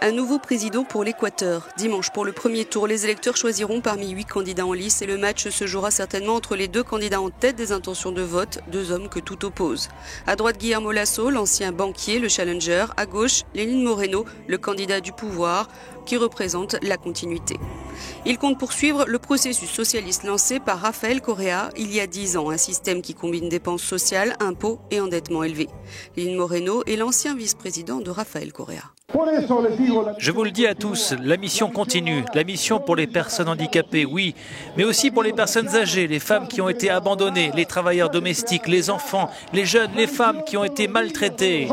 Un nouveau président pour l'Équateur. Dimanche, pour le premier tour, les électeurs choisiront parmi 8 candidats en lice et le match se jouera certainement entre les deux candidats en tête des intentions de vote, deux hommes que tout oppose. À droite, Guillermo Lasso, l'ancien banquier, le challenger. À gauche, Lenín Moreno, le candidat du pouvoir, qui représente la continuité. Il compte poursuivre le processus socialiste lancé par Rafael Correa il y a 10 ans, un système qui combine dépenses sociales, impôts et endettement élevé. Lenín Moreno est l'ancien vice-président de Rafael Correa. Je vous le dis à tous, la mission continue. La mission pour les personnes handicapées, oui, mais aussi pour les personnes âgées, les femmes qui ont été abandonnées, les travailleurs domestiques, les enfants, les jeunes, les femmes qui ont été maltraitées.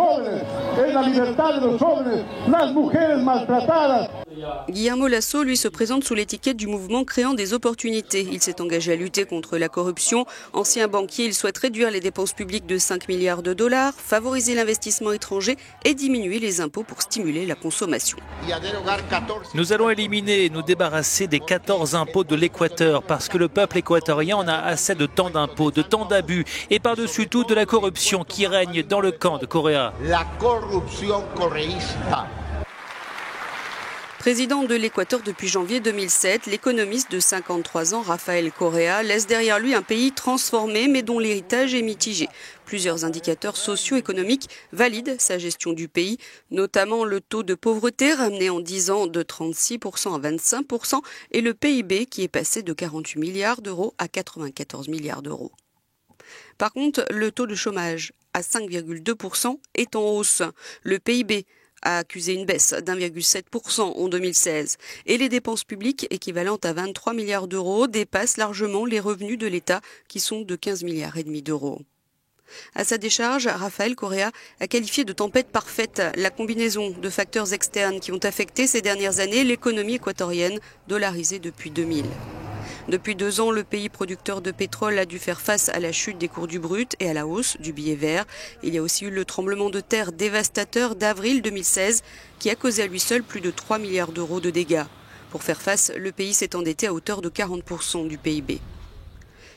Guillermo Lasso, lui, se présente sous l'étiquette du mouvement créant des opportunités. Il s'est engagé à lutter contre la corruption. Ancien banquier, il souhaite réduire les dépenses publiques de 5 milliards de dollars, favoriser l'investissement étranger et diminuer les impôts pour stimuler la consommation. Nous allons éliminer et nous débarrasser des 14 impôts de l'Équateur parce que le peuple équatorien en a assez de tant d'impôts, de tant d'abus et par-dessus tout de la corruption qui règne dans le camp de Correa. La corruption correísta. Président de l'Équateur depuis janvier 2007, l'économiste de 53 ans, Rafael Correa, laisse derrière lui un pays transformé mais dont l'héritage est mitigé. Plusieurs indicateurs socio-économiques valident sa gestion du pays, notamment le taux de pauvreté ramené en 10 ans de 36% à 25% et le PIB qui est passé de 48 milliards d'euros à 94 milliards d'euros. Par contre, le taux de chômage à 5,2% est en hausse. Le PIB a accusé une baisse d'1,7% en 2016 et les dépenses publiques équivalentes à 23 milliards d'euros dépassent largement les revenus de l'État qui sont de 15 milliards et demi d'euros. À sa décharge, Rafael Correa a qualifié de tempête parfaite la combinaison de facteurs externes qui ont affecté ces dernières années l'économie équatorienne dollarisée depuis 2000. Depuis 2 ans, le pays producteur de pétrole a dû faire face à la chute des cours du brut et à la hausse du billet vert. Il y a aussi eu le tremblement de terre dévastateur d'avril 2016 qui a causé à lui seul plus de 3 milliards d'euros de dégâts. Pour faire face, le pays s'est endetté à hauteur de 40% du PIB.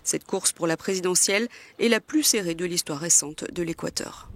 Cette course pour la présidentielle est la plus serrée de l'histoire récente de l'Équateur.